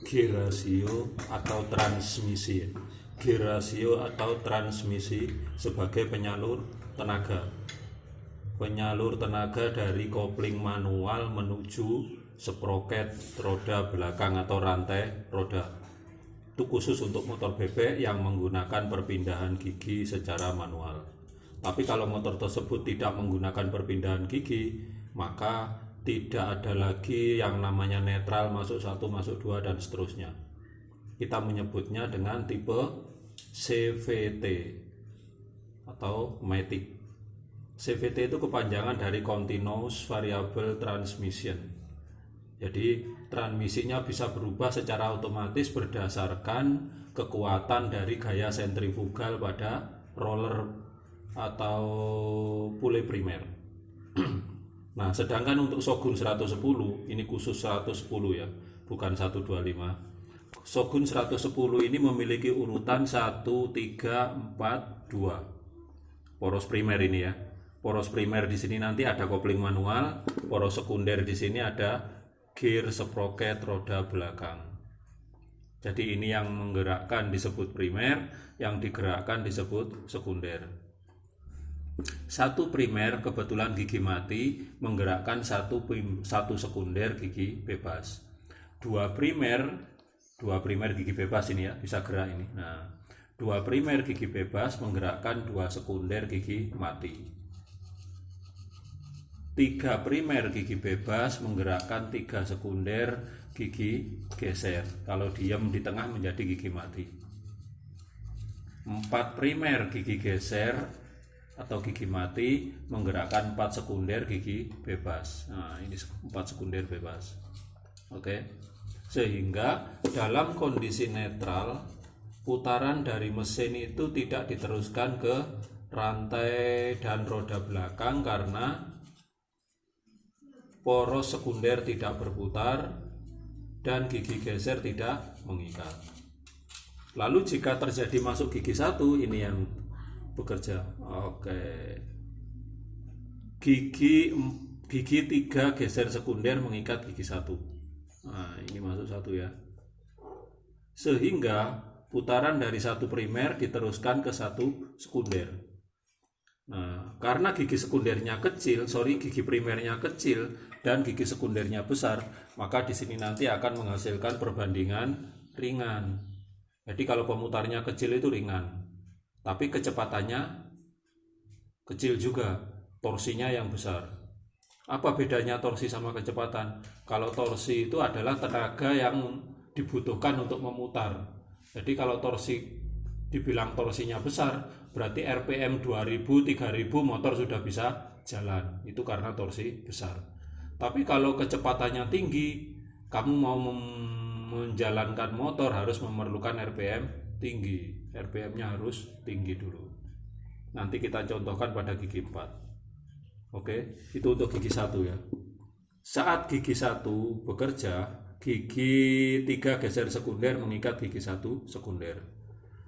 Gear ratio atau transmisi. Gear ratio atau transmisi sebagai penyalur tenaga. Penyalur tenaga dari kopling manual menuju sproket roda belakang atau rantai roda. Itu khusus untuk motor bebek yang menggunakan perpindahan gigi secara manual. Tapi kalau motor tersebut tidak menggunakan perpindahan gigi, maka tidak ada lagi yang namanya netral, masuk satu, masuk dua, dan seterusnya. Kita menyebutnya dengan tipe CVT atau Matic. CVT itu kepanjangan dari Continuous Variable Transmission. Jadi transmisinya bisa berubah secara otomatis berdasarkan kekuatan dari gaya sentrifugal pada roller atau pule primer. Nah, sedangkan untuk Shogun 110, ini khusus 110 ya, bukan 125. Shogun 110 ini memiliki urutan 1, 3, 4, 2. Poros primer ini ya. Poros primer di sini nanti ada kopling manual, poros sekunder di sini ada gear sproket roda belakang. Jadi ini yang menggerakkan disebut primer, yang digerakkan disebut sekunder. Satu primer kebetulan gigi mati menggerakkan satu sekunder gigi bebas. Dua primer gigi bebas ini ya, bisa gerak ini. Nah, dua primer gigi bebas menggerakkan dua sekunder gigi mati. Tiga primer gigi bebas menggerakkan tiga sekunder gigi geser. Kalau diam di tengah menjadi gigi mati. 4 primer gigi geser atau gigi mati menggerakkan 4 sekunder gigi bebas. Nah, ini 4 sekunder bebas. Oke. Sehingga dalam kondisi netral, putaran dari mesin itu tidak diteruskan ke rantai dan roda belakang karena poros sekunder tidak berputar dan gigi geser tidak mengikat. Lalu jika terjadi masuk gigi satu, ini yang bekerja. Oke. Gigi 3 geser sekunder mengikat gigi satu. Nah, ini masuk satu ya. Sehingga putaran dari satu primer diteruskan ke satu sekunder. Nah, karena gigi primernya kecil dan gigi sekundernya besar, maka di sini nanti akan menghasilkan perbandingan ringan. Jadi kalau pemutarnya kecil itu ringan, tapi kecepatannya kecil juga, torsinya yang besar. Apa bedanya torsi sama kecepatan? Kalau torsi itu adalah tenaga yang dibutuhkan untuk memutar. Jadi kalau dibilang torsinya besar, berarti RPM 2000, 3000 motor sudah bisa jalan. Itu karena torsi besar. Tapi kalau kecepatannya tinggi, kamu mau menjalankan motor harus memerlukan RPM tinggi. RPM-nya harus tinggi dulu. Nanti kita contohkan pada gigi 4. Oke, itu untuk gigi 1 ya. Saat gigi 1 bekerja, gigi 3 geser sekunder mengikat gigi 1 sekunder.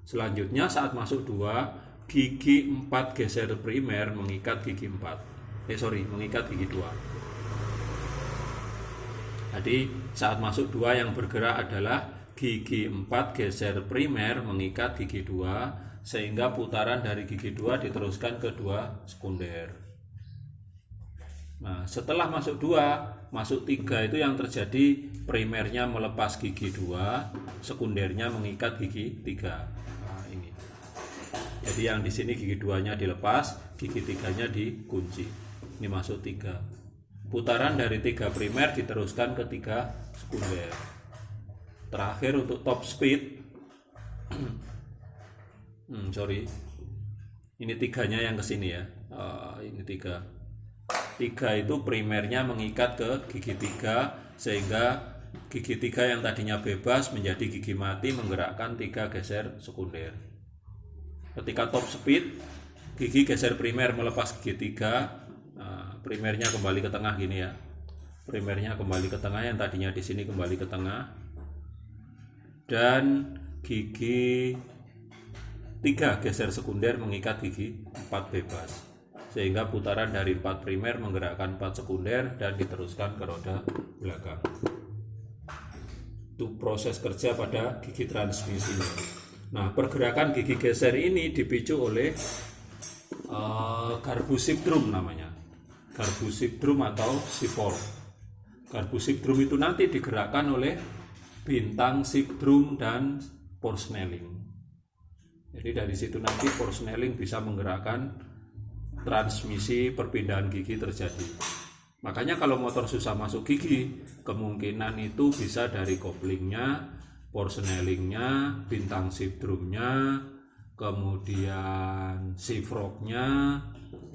Selanjutnya saat masuk 2, gigi 4 geser primer mengikat gigi 4. Mengikat gigi 2. Jadi saat masuk 2 yang bergerak adalah gigi 4 geser primer mengikat gigi 2, sehingga putaran dari gigi 2 diteruskan ke 2 sekunder. Nah, setelah masuk 2, masuk 3 itu yang terjadi primernya melepas gigi 2, sekundernya mengikat gigi 3. Jadi yang di sini gigi 2-nya dilepas, gigi 3-nya dikunci. Ini masuk 3. Putaran dari 3 primer diteruskan ke 3 sekunder. Terakhir untuk top speed. Ini 3-nya yang ke sini ya. Ini 3. 3 itu primernya mengikat ke gigi 3 sehingga gigi 3 yang tadinya bebas menjadi gigi mati menggerakkan 3 geser sekunder. Ketika top speed, gigi geser primer melepas gigi 3, primernya kembali ke tengah gini ya. Primernya kembali ke tengah, yang tadinya di sini kembali ke tengah. Dan gigi 3 geser sekunder mengikat gigi 4 bebas. Sehingga putaran dari 4 primer menggerakkan 4 sekunder dan diteruskan ke roda belakang. Itu proses kerja pada gigi transmisinya. Nah, pergerakan gigi geser ini dipicu oleh garbusibdrum namanya. Garbusibdrum atau sifork. Garbusibdrum itu nanti digerakkan oleh bintang sibdrum dan Forsnelling. Jadi dari situ nanti Forsnelling bisa menggerakkan transmisi perpindahan gigi terjadi. Makanya kalau motor susah masuk gigi, kemungkinan itu bisa dari koplingnya, Forsnellingnya, bintang sibdrumnya, kemudian siforknya,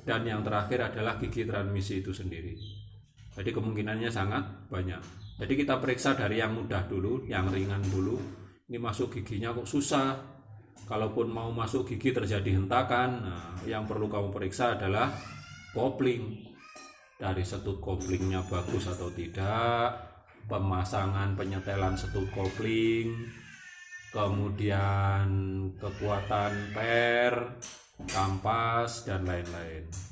dan yang terakhir adalah gigi transmisi itu sendiri. Jadi kemungkinannya sangat banyak. Jadi kita periksa dari yang mudah dulu, yang ringan dulu. Ini masuk giginya kok susah. Kalaupun mau masuk gigi terjadi hentakan, nah, yang perlu kamu periksa adalah kopling. Dari setut koplingnya bagus atau tidak, pemasangan penyetelan setut kopling, kemudian kekuatan per, kampas, dan lain-lain.